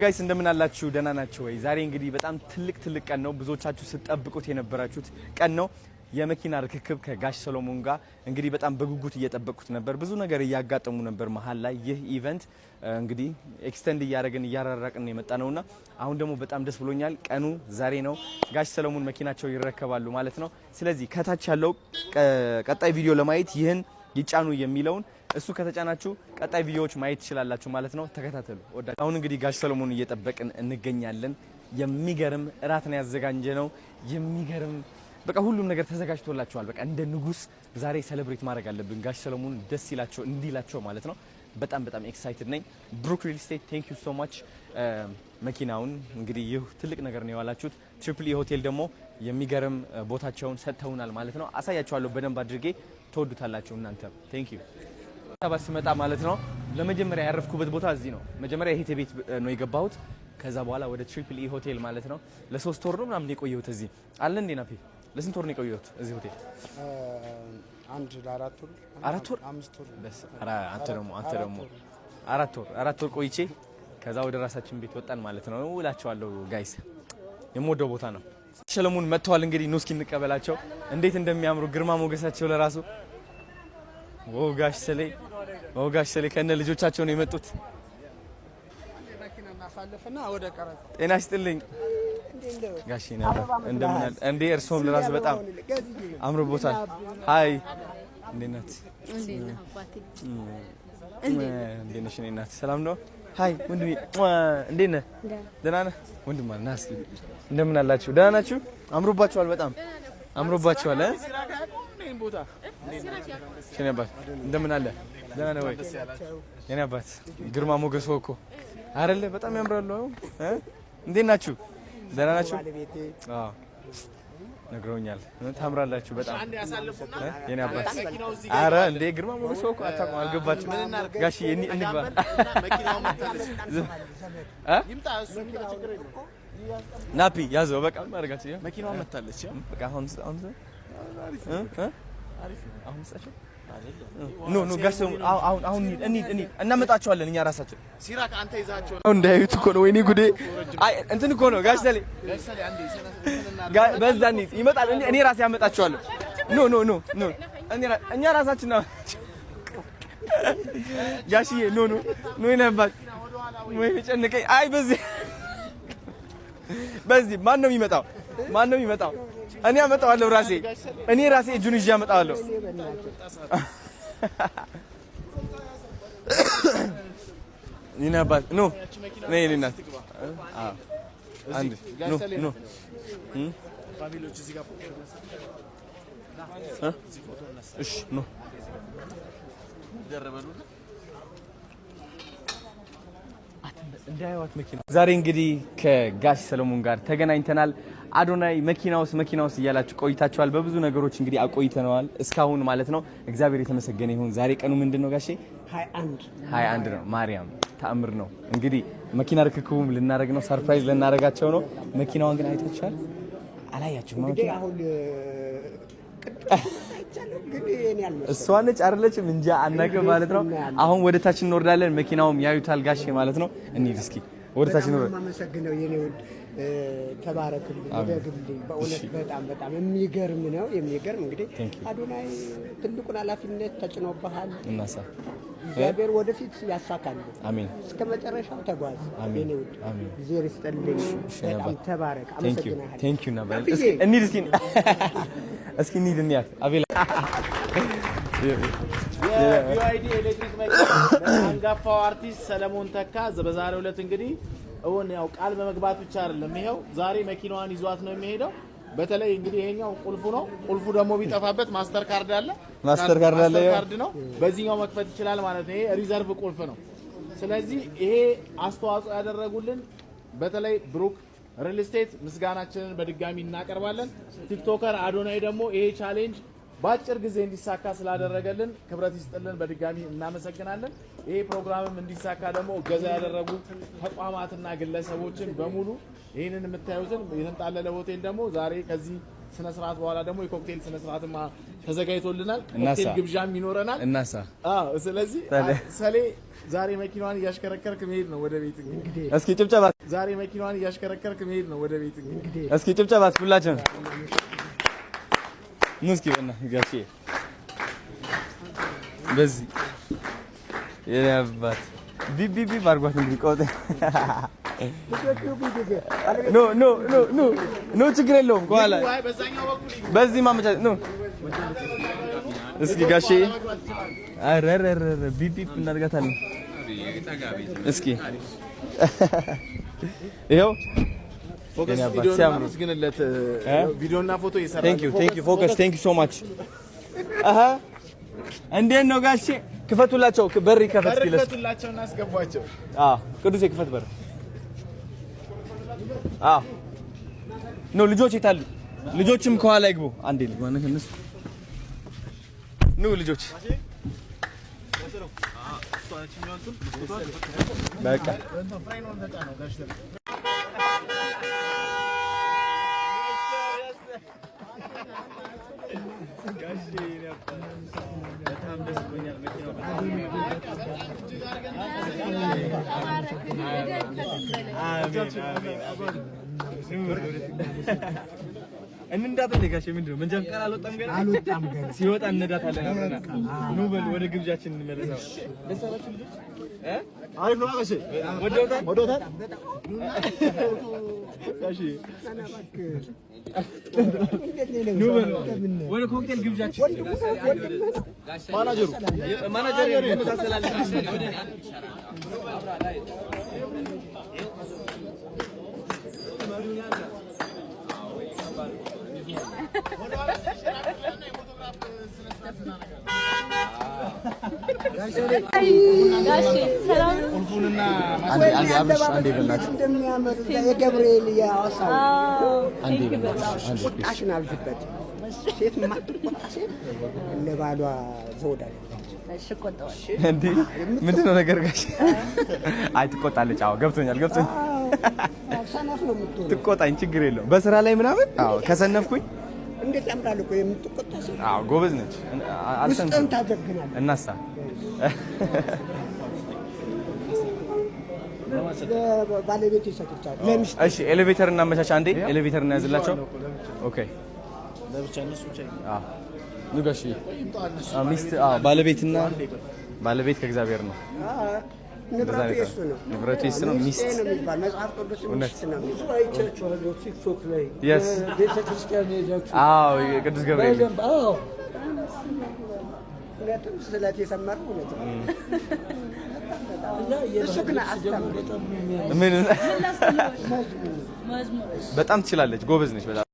ጋይስ እንደምን አላችሁ ደህና ናችሁ ወይ? ዛሬ እንግዲህ በጣም ትልቅ ቀን ነው። ብዙዎቻችሁ ስትጠብቁት የነበራችሁት ቀን ነው። የመኪና ርክክብ ከጋሽ ሰሎሞን ጋር እንግዲህ በጣም በጉጉት እየጠበቁት ነበር። ብዙ ነገር እያጋጠሙ ነበር መሀል ላይ። ይህ ኢቨንት እንግዲህ ኤክስቴንድ እያራራቅን የመጣ ነውና አሁን ደግሞ በጣም ደስ ብሎኛል። ቀኑ ዛሬ ነው። ጋሽ ሰሎሞን መኪናቸው ይረከባሉ ማለት ነው። ስለዚህ ከታች ያለው ቀጣይ ቪዲዮ ለማየት ይህን ይጫኑ የሚለውን እሱ ከተጫናችሁ ቀጣይ ቪዲዮዎች ማየት ትችላላችሁ ማለት ነው። ተከታተሉ። አሁን እንግዲህ ጋሽ ሰሎሞን እየጠበቅን እንገኛለን። የሚገርም እራት ነው ያዘጋጀነው። የሚገርም በቃ ሁሉም ነገር ተዘጋጅቶላችኋል። በቃ እንደ ንጉስ ዛሬ ሴሌብሬት ማድረግ አለብን። ጋሽ ሰሎሞን ደስ ይላቸው እንዲላቸው ማለት ነው። በጣም ኤክሳይትድ ነኝ። ብሩክ ሪል ስቴት ቴንክ ዩ ሶ ማች። መኪናውን እንግዲህ ይህ ትልቅ ነገር ነው ያላችሁት። ትሪፕል ኢ ሆቴል ደግሞ የሚገርም ቦታቸውን ሰጥተውናል ማለት ነው። አሳያችኋለሁ በደንብ አድርጌ ተወዱታላችሁ እናንተ። ቴንክ ዩ ታባስ መጣ ማለት ነው። ለመጀመሪያ ያረፍኩበት ቦታ እዚህ ነው። መጀመሪያ ይሄ ቤት ነው የገባሁት። ከዛ በኋላ ወደ ትሪፕል ኢ ሆቴል ማለት ነው ለ3 ወር ነው ምናምን የቆየሁት እዚህ አለ እንዴ ናፊ። ለስንት ወር ነው የቆየሁት እዚህ ሆቴል? አንድ ለ4 ወር 4 ወር 5 ወር በስ አንተ ደግሞ 4 ወር ቆይቼ ከዛ ወደ ራሳችን ቤት ወጣን ማለት ነው እላቸዋለሁ። ጋይስ የምወደው ቦታ ነው። ሰሎሞን መጥተዋል። እንግዲህ ኑ እስኪ እንቀበላቸው። እንዴት እንደሚያምሩ ግርማ ሞገሳቸው ለራሱ ወጋሽ ሰሌ ከነ ልጆቻቸው ነው የመጡት። ጤና ይስጥልኝ ጋሽ ነበር እንደምን አለ እንዴ? እርሶም ለራሱ በጣም አምሮቦታል። ሃይ እንዴት ናት? እንዴት ነሽ? እናት ሰላም ነው? ሃይ ወንድሜ እንዴት ነህ? ደህና ነህ? ወንድም ማለት ናስ እንደምን አላችሁ? ደህና ናችሁ? አምሮባችኋል። በጣም አምሮባችኋል። እኔ አባት እንደምን አለ? ደህና ነው ወይ? እኔ አባት ግርማ ሞገስ እኮ አይደለ? በጣም ያምራሉ። እንዴት ናችሁ? ደህና ናችሁ? አዎ ነግረውኛል። ታምራላችሁ በጣም የኔ አባት። አረ እንዴ ግርማ ሞገስ እኮ አታውቁም? አልገባችሁም? ጋሺ እንግባ ናፒ ያዘው በቃ ማርጋችሁ መኪናው መታለች። በቃ አሁን ኖ ጋሽ አሁን እንሂድ እናመጣቸዋለን እኛ ራሳችን። ሲራክ አንተ ይዛቸው እንዳይዩት እኮ ነው። ወይኔ ጉዴ! አይ እንትን እኮ ነው ጋሽ ሰሌ በዛ እንሂድ ይመጣል። እኔ ራሴ ያመጣቸዋለሁ። ኖ እኛ ራሳችን ነው ጋሽዬ። ኖ ይነባል ወይ ጨነቀኝ። አይ በዚህ ማን ነው የሚመጣው? እኔ አመጣዋለሁ ራሴ። እኔ ራሴ እጁን ይዤ አመጣዋለሁ። ይናባት ኖ ነይ እናት አንድ ኖ ፋሚሊዎች እዚህ ጋር እሺ ኖ ደረበሉና እንዳይዋት መኪና። ዛሬ እንግዲህ ከጋሽ ሰሎሞን ጋር ተገናኝተናል። አዶናይ መኪና ውስጥ እያላችሁ ቆይታችኋል። በብዙ ነገሮች እንግዲህ አቆይተነዋል እስካሁን ማለት ነው። እግዚአብሔር የተመሰገነ ይሁን። ዛሬ ቀኑ ምንድነው ጋሼ? 21 ነው። ማርያም ተአምር ነው። እንግዲህ መኪና ርክክቡም ልናደርግ ነው። ሰርፕራይዝ ልናደርጋቸው ነው። መኪናዋን ግን አይታችኋል? አላያችሁም? መኪና አሁን እሷ ነች አይደለችም? እንጃ አናውቅም ማለት ነው። አሁን ወደ ታች እንወርዳለን። መኪናውም ያዩታል ጋሼ ማለት ነው። እንሂድ እስኪ ወደ ታች እንወርድ። ማመሰግነው የኔ ውድ ተባረክልኝ፣ ደግልኝ። በእውነት በጣም የሚገርም ነው። የሚገርም እንግዲህ አዶናይ ትልቁን ኃላፊነት ተጭኖብሃል። እናሳ እግዚአብሔር ወደፊት ያሳካል። አሜን። እስከ መጨረሻው ተጓዝ የኔ ውድ። እግዚአብሔር ይስጥልኝ። በጣም ተባረክ። አመሰግናለሁ። ቴንክ ዩ ነበር። እንሂድ እስኪ እንሂድ እንያት አቤላ የቢዋይዲ ኤሌክትሪክ መኪና አንጋፋው አርቲስት ሰለሞን ተካ በዛሬው ዕለት እንግዲህ ያው ቃል በመግባት ብቻ አይደለም፣ ይሄው ዛሬ መኪናዋን ይዟት ነው የሚሄደው። በተለይ እንግዲህ ይሄኛው ቁልፉ ነው። ቁልፉ ደግሞ ቢጠፋበት ማስተር ካርድ ነው፣ በዚህኛው መክፈት ይችላል ማለት ነው። ይሄ ሪዘርቭ ቁልፍ ነው። ስለዚህ ይሄ አስተዋጽኦ ያደረጉልን በተለይ ብሩክ ሪል ስቴት ምስጋናችንን በድጋሚ እናቀርባለን። ቲክቶከር አዶናይ ደግሞ ይሄ ቻሌንጅ በአጭር ጊዜ እንዲሳካ ስላደረገልን ክብረት ይስጥልን፣ በድጋሚ እናመሰግናለን። ይሄ ፕሮግራምም እንዲሳካ ደግሞ እገዛ ያደረጉ ተቋማትና ግለሰቦችን በሙሉ ይህንን የምታዩትን የተንጣለለ ሆቴል ደግሞ ዛሬ ከዚህ ስነ ስርዓት በኋላ ደግሞ የኮክቴል ስነ ስርዓት ተዘጋጅቶልናል። ሆቴል ግብዣም ይኖረናል። እናሳ ስለዚህ ሰሌ ዛሬ መኪናዋን እያሽከረከርክ መሄድ ነው ወደ ቤት እንግዲህ። እስኪ ጭብጨባ። ዛሬ መኪናዋን እያሽከረከርክ መሄድ ነው ወደ ቤት እንግዲህ። እስኪ ጭብጨባ ሁላችን። ኑ እስኪ ጋሼ በዚህ የኔ አባት ቢቢ አድርጓት እንግዲህ ቆጥ ኖ ችግር የለውም። ከኋላ በዚህ ማመቻት ነው። እስኪ ጋሼ አረረረ ቢቢ እናድርጋታለን። እስኪ ይኸው ፎከስ ቪዲዮና ፎቶ ይሰራል። ቴንክ ዩ ፎከስ ቴንክ ዩ ሶ ማች። እንዴት ነው ጋሼ? ክፈቱላቸው፣ በር ይከፈት ይለስ ክፈቱላቸው እና አስገቧቸው። ቅዱስ የክፈት በር። ኖ ልጆች ይታሉ። ልጆችም ከኋላ ይግቡ። አንዴ ልግባ ነው እነሱ። ኑ ልጆች በቃ እንንዳት ጋሼ ምንድነው? መንጃ ፈቃድ አልወጣም ገና? አልወጣም ገና። ሲወጣ እንነዳታለን አብረና። ኑ በል ወደ ግብዣችን እንመለሳለን። ደስ አላችሁ ልጆች? አሪፍ ነው ጋሼ። ወደውታል ጋሼ። ኑ በል ወደ ኮክቴል ግብዣችን። ማናጀሩ የመሳሰላል ወደ እንደሚያምር የገብርኤል ያወሳው ቁጣሽን አብዝበት። ሴት ማትቆጣ ሴት ለባሏ ዘውዳ እንዴ ምንድን ነው ነገር ጋሼ? አይ ትቆጣለች። አዎ ገብቶኛል። ሰነፍ ነው የምትሆነው። ትቆጣኝ ችግር የለውም። በስራ ላይ ምናምን ከሰነፍኩኝ እንዴት ያምራል እኮ የምትቆጣ ሴት። ጎበዝ ነች። ውስጥን ታጀግናለች። እናሳ ባለቤት ይሰጥቻል። እሺ ኤሌቬተር እናመቻች። አንዴ ኤሌቬተር እናያዝላቸው። ኦኬ ለብቻ እነሱ ብቻ ንጋሽ ሚስት ባለቤትና ባለቤት ከእግዚአብሔር ነው። ንብረቱ የሱ ነው። ንብረቱ የሱ ነው። ሚስት ነው የሚባል መጽሐፍ ቅዱስ ሚስት ነው። አይቻችኋለሁ ቲክቶክ ላይ ቤተክርስቲያን ሄዳችሁ። የቅዱስ ገብርኤል እውነትም ስለት የሰማነው እውነት ነው። እሱ ግን በጣም ትችላለች። ጎበዝ ነች በጣም